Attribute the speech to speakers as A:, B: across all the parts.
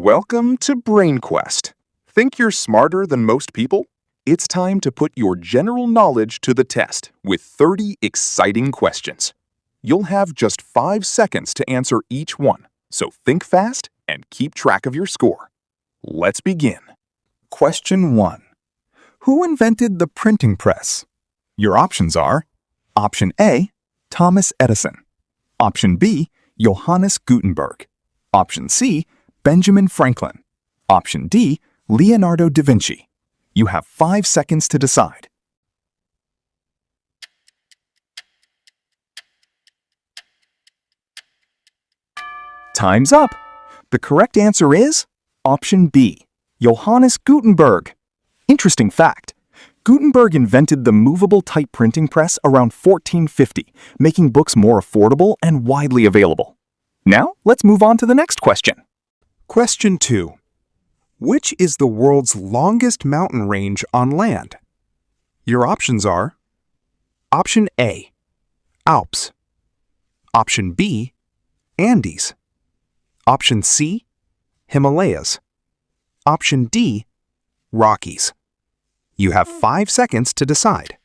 A: Welcome to BrainQuest. Think you're smarter than most people? It's time to put your general knowledge to the test with 30 exciting questions. You'll have just 5 seconds to answer each one, so think fast and keep track of your score. Let's begin. Question 1. Who invented the printing press? Your options are Option A, Thomas Edison. Option B, Johannes Gutenberg. Option C, Benjamin Franklin. Option D, Leonardo da Vinci. You have 5 seconds to decide. Time's up. The correct answer is Option B, Johannes Gutenberg. Interesting fact. Gutenberg invented the movable type printing press around 1450, making books more affordable and widely available. Now, let's move on to the next question. Question 2. Which is the world's longest mountain range on land? Your options are Option A, Alps. Option B, Andes. Option C, Himalayas. Option D, Rockies. You have 5 seconds to decide.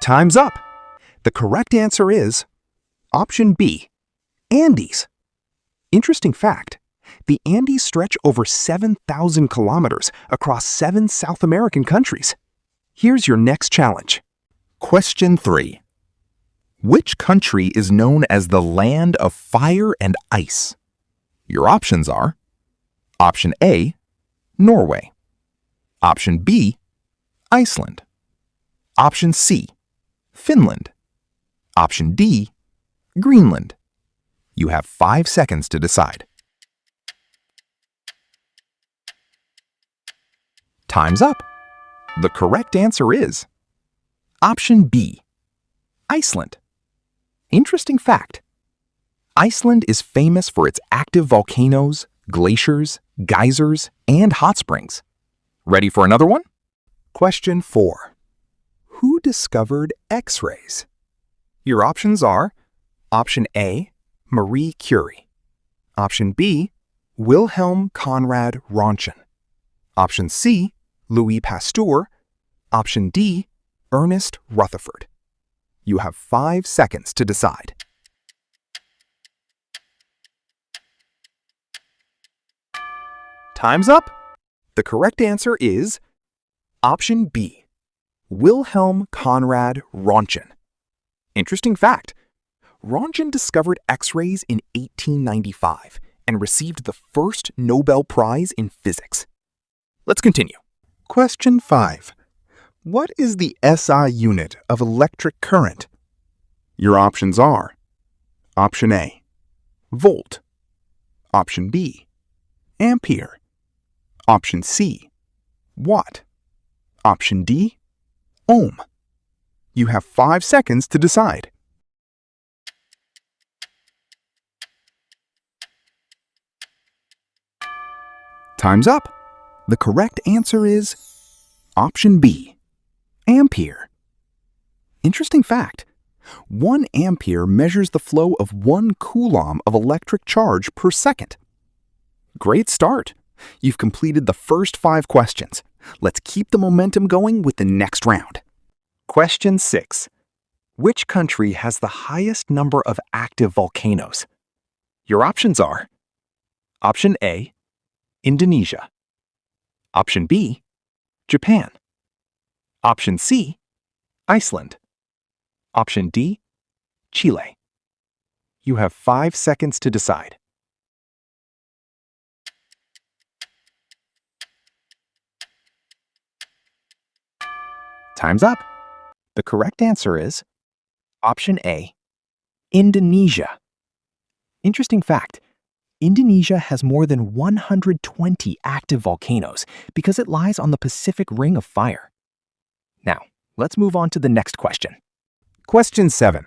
A: Time's up. The correct answer is Option B, Andes. Interesting fact, the Andes stretch over 7,000 kilometers across 7 South American countries. Here's your next challenge. Question 3. Which country is known as the land of fire and ice? Your options are Option A, Norway. Option B, Iceland. Option C, Finland. Option D, Greenland. You have 5 seconds to decide. Time's up. The correct answer is Option B, Iceland. Interesting fact. Iceland is famous for its active volcanoes, glaciers, geysers, and hot springs. Ready for another one? Question 4. Who discovered X-rays? Your options are Option A, Marie Curie. Option B, Wilhelm Conrad Röntgen. Option C, Louis Pasteur. Option D, Ernest Rutherford. You have 5 seconds to decide. Time's up. The correct answer is Option B, Wilhelm Conrad Röntgen. Interesting fact. Röntgen discovered X-rays in 1895 and received the first Nobel Prize in physics. Let's continue. Question 5. What is the SI unit of electric current? Your options are Option A, volt. Option B, ampere. Option C, watt. Option D, ohm. You have 5 seconds to decide. Time's up. The correct answer is Option B, ampere. Interesting fact. 1 ampere measures the flow of 1 coulomb of electric charge per second. Great start. You've completed the first 5 questions. Let's keep the momentum going with the next round. Question 6. Which country has the highest number of active volcanoes? Your options are Option A, Indonesia. Option B, Japan. Option C, Iceland. Option D, Chile. You have 5 seconds to decide. Time's up. The correct answer is Option A, Indonesia. Interesting fact. Indonesia has more than 120 active volcanoes because it lies on the Pacific Ring of Fire. Now, let's move on to the next question. Question 7.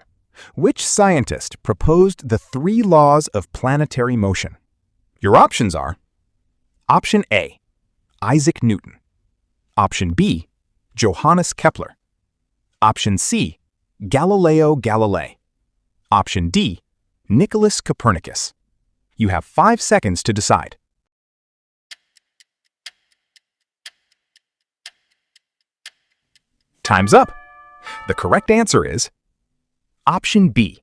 A: Which scientist proposed the 3 laws of planetary motion? Your options are Option A, Isaac Newton. Option B, Johannes Kepler. Option C, Galileo Galilei. Option D, Nicholas Copernicus. You have 5 seconds to decide. Time's up. The correct answer is option B,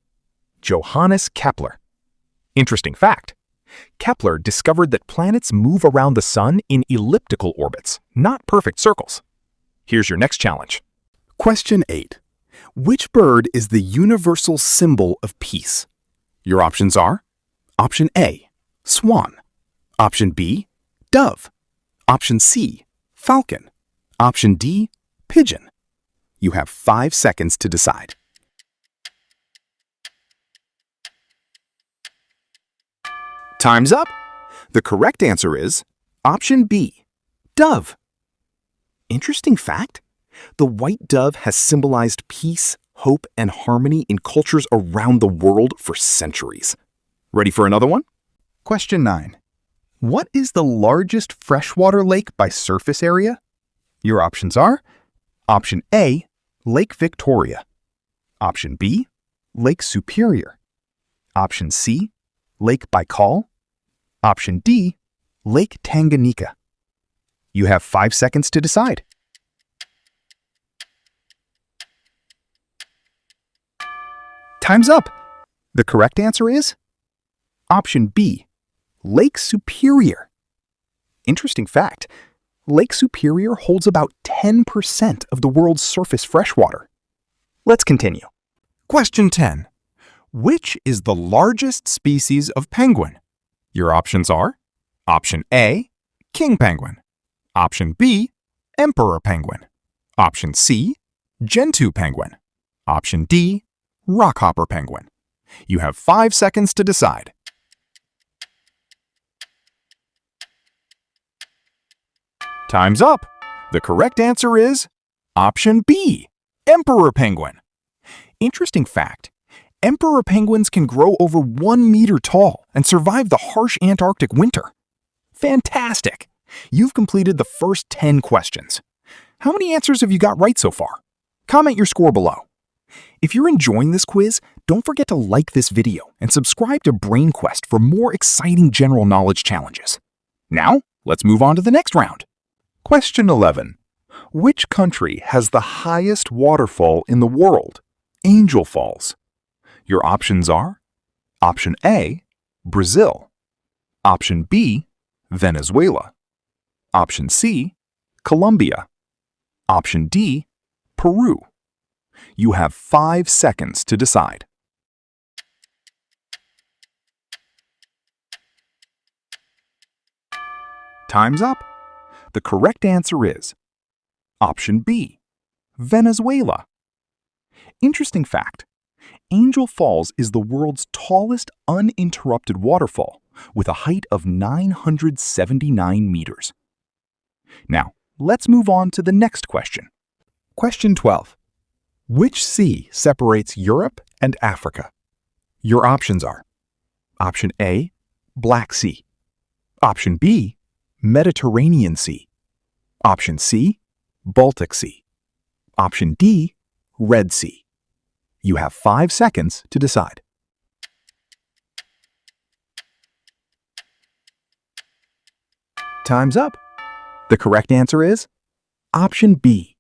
A: Johannes Kepler. Interesting fact. Kepler discovered that planets move around the sun in elliptical orbits, not perfect circles. Here's your next challenge. Question 8. Which bird is the universal symbol of peace? Your options are option A, swan, option B, dove, option C, falcon, option D, pigeon. You have 5 seconds to decide. Time's up. The correct answer is option B, dove. Interesting fact. The white dove has symbolized peace, hope, and harmony in cultures around the world for centuries. Ready for another one? Question 9. What is the largest freshwater lake by surface area? Your options are option A, Lake Victoria, option B, Lake Superior, option C, Lake Baikal, option D, Lake Tanganyika. You have 5 seconds to decide. Time's up. The correct answer is option B, Lake Superior. Interesting fact. Lake Superior holds about 10% of the world's surface freshwater. Let's continue. Question 10. Which is the largest species of penguin? Your options are option A, king penguin, option B, emperor penguin, option C, gentoo penguin, option D, rockhopper penguin. You have 5 seconds to decide. Time's up. The correct answer is option B, emperor penguin. Interesting fact. Emperor penguins can grow over 1 meter tall and survive the harsh Antarctic winter. Fantastic! You've completed the first 10 questions. How many answers have you got right so far? Comment your score below. If you're enjoying this quiz, don't forget to like this video and subscribe to BrainQuest for more exciting general knowledge challenges. Now, let's move on to the next round. Question 11. Which country has the highest waterfall in the world? Angel Falls. Your options are option A, Brazil, option B, Venezuela, option C, Colombia, option D, Peru. You have 5 seconds to decide. Time's up. The correct answer is option B, Venezuela. Interesting fact. Angel Falls is the world's tallest uninterrupted waterfall with a height of 979 meters. Now, let's move on to the next question. Question 12. Which sea separates Europe and Africa? Your options are option A, Black Sea, option B, Mediterranean Sea, option C, Baltic Sea, option D, Red Sea. You have 5 seconds to decide. Time's up. The correct answer is option B,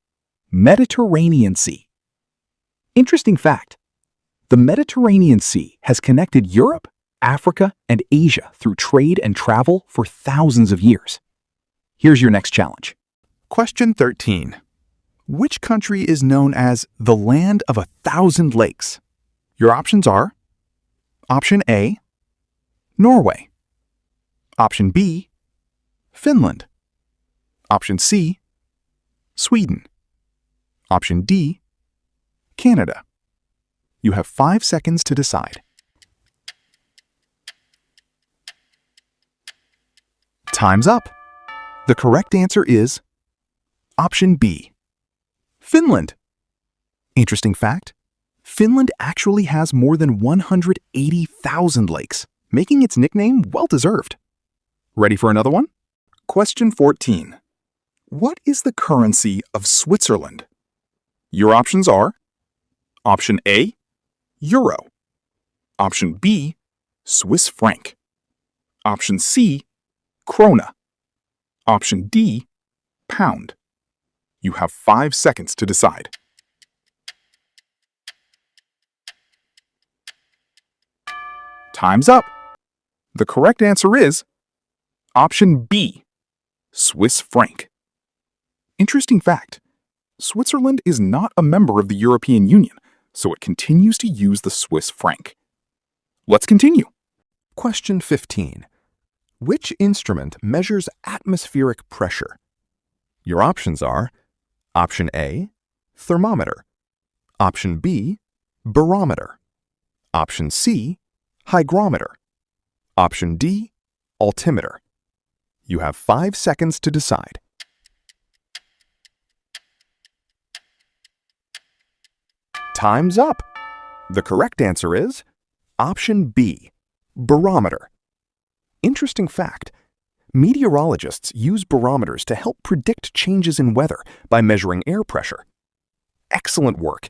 A: Mediterranean Sea. Interesting fact. The Mediterranean Sea has connected Europe, Africa, and Asia through trade and travel for thousands of years. Here's your next challenge. Question 13. Which country is known as the Land of 1,000 Lakes? Your options are option A, Norway, option B, Finland, option C, Sweden, option D, Canada. You have 5 seconds to decide. Time's up. The correct answer is option B, Finland. Interesting fact, Finland actually has more than 180,000 lakes, making its nickname well-deserved. Ready for another one? Question 14. What is the currency of Switzerland? Your options are option A, Euro, Option B, Swiss franc. Option C, krona. Option D, pound. You have 5 seconds to decide. Time's up. The correct answer is option B, Swiss franc. Interesting fact, Switzerland is not a member of the European Union, so it continues to use the Swiss franc. Let's continue. Question 15. Which instrument measures atmospheric pressure? Your options are option A, thermometer. Option B, barometer. Option C, hygrometer. Option D, altimeter. You have 5 seconds to decide. Time's up. The correct answer is option B, barometer. Interesting fact, meteorologists use barometers to help predict changes in weather by measuring air pressure. Excellent work.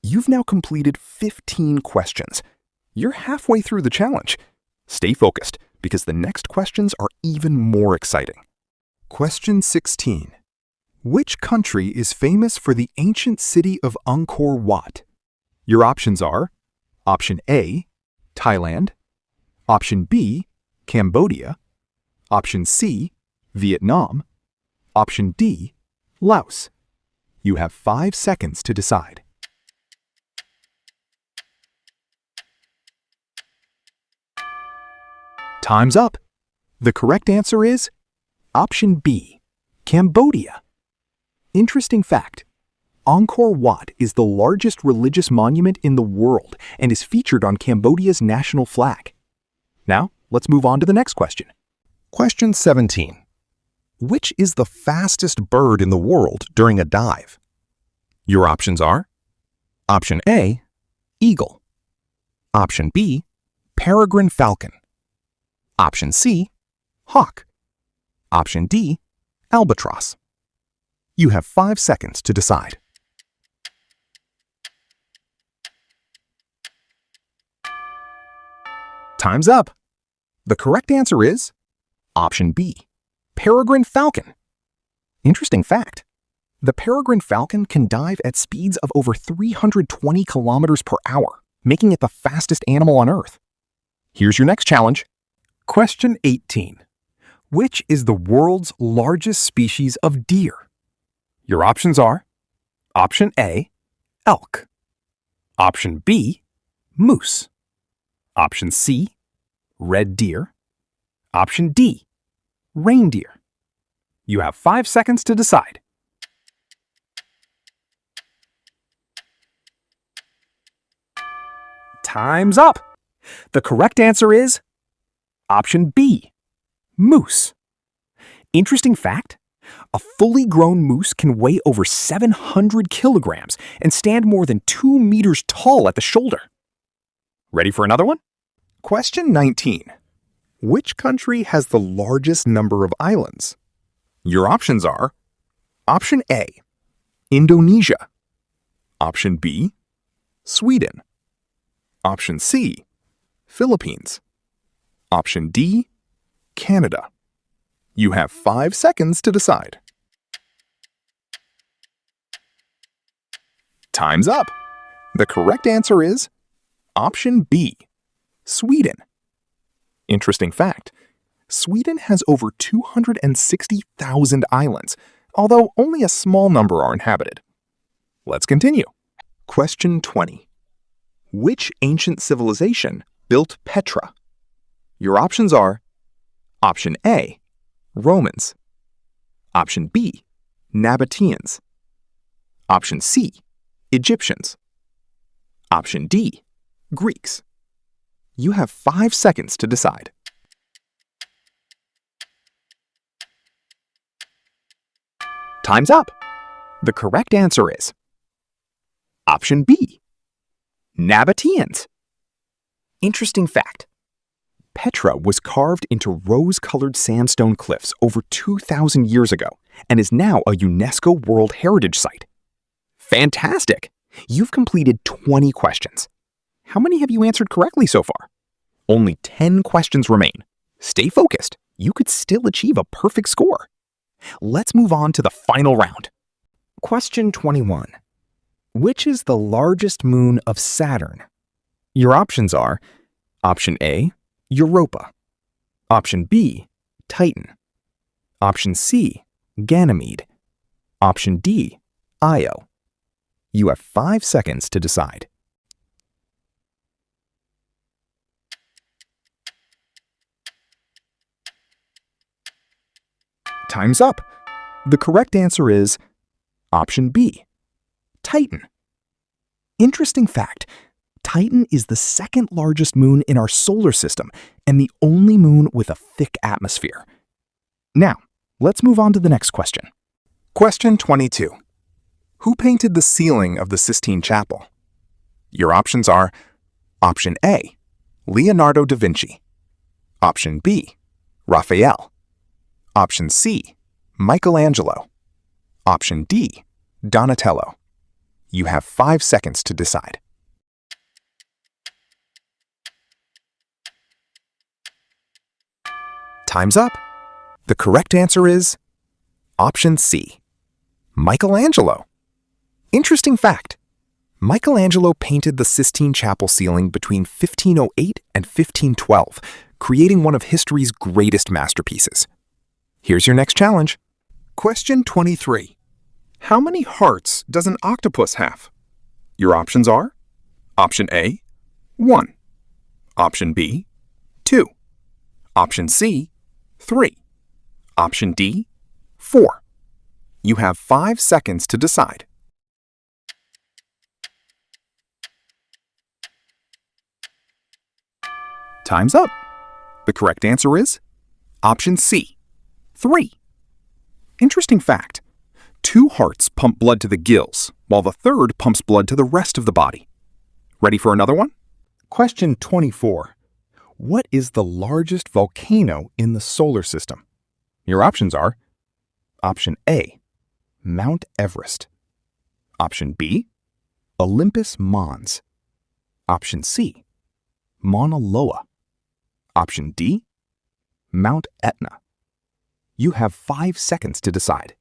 A: You've now completed 15 questions. You're halfway through the challenge. Stay focused, because the next questions are even more exciting. Question 16. Which country is famous for the ancient city of Angkor Wat? Your options are option A, Thailand. Option B, Cambodia. Option C, Vietnam. Option D, Laos. You have 5 seconds to decide. Time's up. The correct answer is option B, Cambodia. Interesting fact, Angkor Wat is the largest religious monument in the world and is featured on Cambodia's national flag. Now, let's move on to the next question. Question 17. Which is the fastest bird in the world during a dive? Your options are option A, eagle. Option B, peregrine falcon. Option C, hawk. Option D, albatross. You have 5 seconds to decide. Time's up. The correct answer is option B, peregrine falcon. Interesting fact, the peregrine falcon can dive at speeds of over 320 kilometers per hour, making it the fastest animal on Earth. Here's your next challenge. Question 18. Which is the world's largest species of deer? Your options are option A, elk. Option B, moose. Option C, red deer. Option D, reindeer. You have 5 seconds to decide. Time's up. The correct answer is option B, moose. Interesting fact, a fully grown moose can weigh over 700 kilograms and stand more than 2 meters tall at the shoulder. Ready for another one? Question 19. Which country has the largest number of islands? Your options are option A, Indonesia. Option B, Sweden. Option C, Philippines. Option D, Canada. You have 5 seconds to decide. Time's up. The correct answer is option B, Sweden. Interesting fact, Sweden has over 260,000 islands, although only a small number are inhabited. Let's continue. Question 20. Which ancient civilization built Petra? Your options are option A, Romans. Option B, Nabateans. Option C, Egyptians. Option D, Greeks. You have 5 seconds to decide. Time's up. The correct answer is option B, Nabateans. Interesting fact, Petra was carved into rose-colored sandstone cliffs over 2,000 years ago and is now a UNESCO World Heritage Site. Fantastic! You've completed 20 questions. How many have you answered correctly so far? Only 10 questions remain. Stay focused. You could still achieve a perfect score. Let's move on to the final round. Question 21. Which is the largest moon of Saturn? Your options are Option A, Europa. Option B, Titan. Option C, Ganymede. Option D, Io. You have 5 seconds to decide. Time's up. The correct answer is Option B, Titan. Interesting fact, Titan is the second largest moon in our solar system and the only moon with a thick atmosphere. Now, let's move on to the next question. Question 22. Who painted the ceiling of the Sistine Chapel? Your options are Option A, Leonardo da Vinci. Option B, Raphael. Option C, Michelangelo. Option D, Donatello. You have 5 seconds to decide. Time's up. The correct answer is Option C, Michelangelo. Interesting fact, Michelangelo painted the Sistine Chapel ceiling between 1508 and 1512, creating one of history's greatest masterpieces. Here's your next challenge. Question 23. How many hearts does an octopus have? Your options are Option A, 1. Option B, 2. Option C, 3. Option D, 4. You have 5 seconds to decide. Time's up. The correct answer is Option C, 3. Interesting fact, 2 hearts pump blood to the gills, while the third pumps blood to the rest of the body. Ready for another one? Question 24. What is the largest volcano in the solar system? Your options are Option A, Mount Everest. Option B, Olympus Mons. Option C, Mauna Loa. Option D, Mount Etna. You have 5 seconds to decide.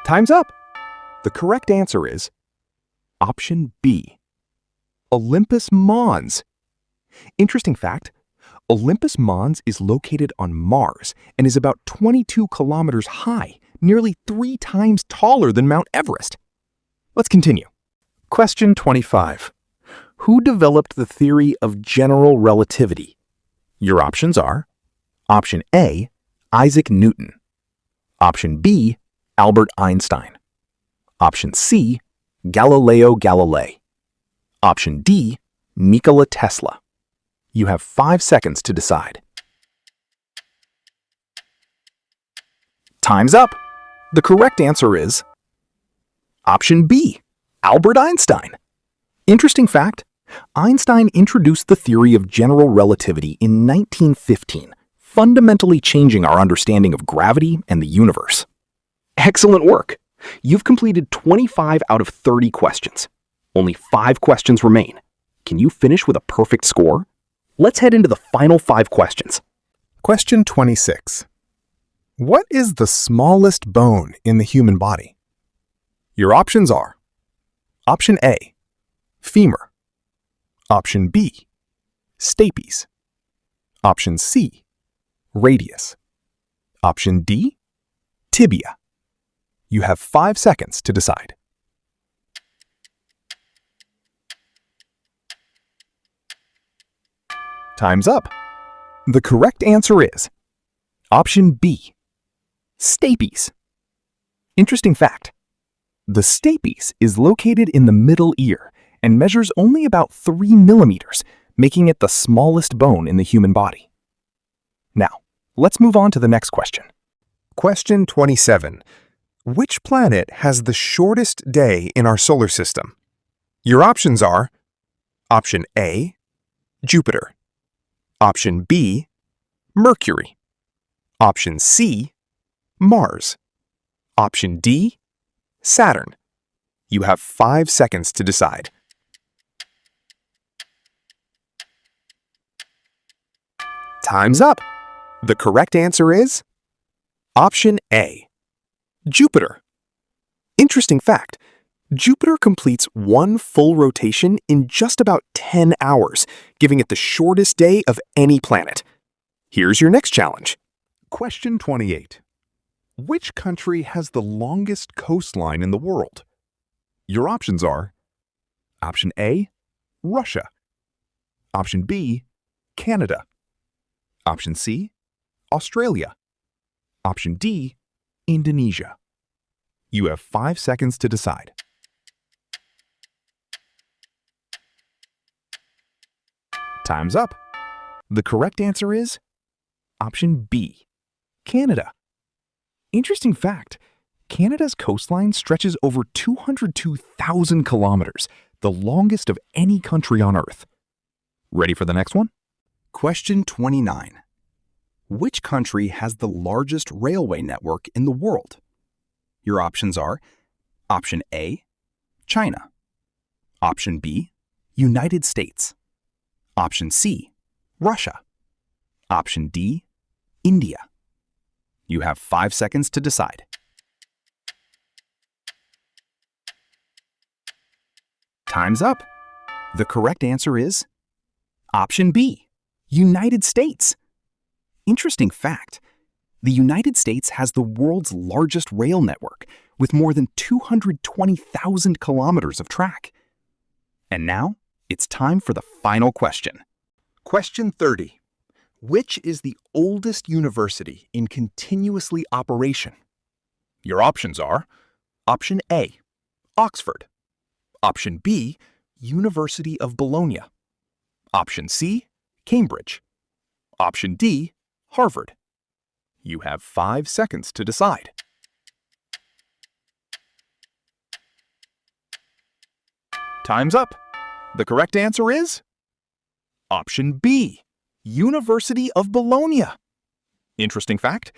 A: Time's up. The correct answer is Option B, Olympus Mons. Interesting fact, Olympus Mons is located on Mars and is about 22 kilometers high, nearly 3 times taller than Mount Everest. Let's continue. Question 25. Who developed the theory of general relativity? Your options are Option A, Isaac Newton. Option B, Albert Einstein. Option C, Galileo Galilei. Option D, Nikola Tesla. You have 5 seconds to decide. Time's up. The correct answer is Option B, Albert Einstein. Interesting fact, Einstein introduced the theory of general relativity in 1915, fundamentally changing our understanding of gravity and the universe. Excellent work! You've completed 25 out of 30 questions. Only 5 questions remain. Can you finish with a perfect score? Let's head into the final 5 questions. Question 26. What is the smallest bone in the human body? Your options are Option A, femur. Option B, stapes. Option C, radius. Option D, tibia. You have 5 seconds to decide. Time's up. The correct answer is Option B, stapes. Interesting fact, the stapes is located in the middle ear and measures only about 3 millimeters, making it the smallest bone in the human body. Now, let's move on to the next question. Question 27. Which planet has the shortest day in our solar system? Your options are Option A, Jupiter. Option B, Mercury. Option C, Mars. Option D, Saturn. You have 5 seconds to decide. Time's up. The correct answer is option A, Jupiter. Interesting fact, Jupiter completes one full rotation in just about 10 hours, giving it the shortest day of any planet. Here's your next challenge. Question 28. Which country has the longest coastline in the world? Your options are option A, Russia, option B, Canada, option C, Australia, option D, Indonesia. You have 5 seconds to decide. Time's up. The correct answer is option B, Canada. Interesting fact, Canada's coastline stretches over 202,000 kilometers, the longest of any country on Earth. Ready for the next one? Question 29. Which country has the largest railway network in the world? Your options are option A, China, option B, United States, option C, Russia, option D, India. You have 5 seconds to decide. Time's up. The correct answer is option B, United States. Interesting fact, the United States has the world's largest rail network with more than 220,000 kilometers of track. And now, it's time for the final question. Question 30. Which is the oldest university in continuously operation? Your options are option A, Oxford, option B, University of Bologna, option C, Cambridge, option D, Harvard. You have 5 seconds to decide. Time's up. The correct answer is option B, University of Bologna. Interesting fact,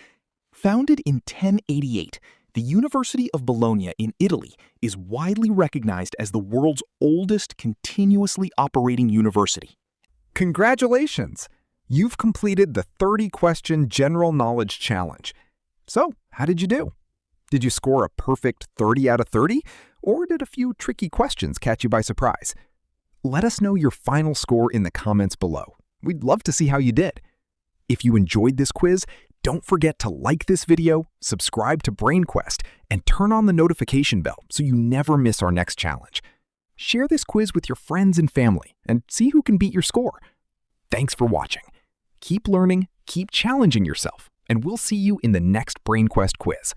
A: founded in 1088, the University of Bologna in Italy is widely recognized as the world's oldest continuously operating university. Congratulations! You've completed the 30-question General Knowledge Challenge. So, how did you do? Did you score a perfect 30 out of 30, or did a few tricky questions catch you by surprise? Let us know your final score in the comments below. We'd love to see how you did. If you enjoyed this quiz, don't forget to like this video, subscribe to BrainQuest, and turn on the notification bell so you never miss our next challenge. Share this quiz with your friends and family and see who can beat your score. Thanks for watching. Keep learning, keep challenging yourself, and we'll see you in the next BrainQuest quiz.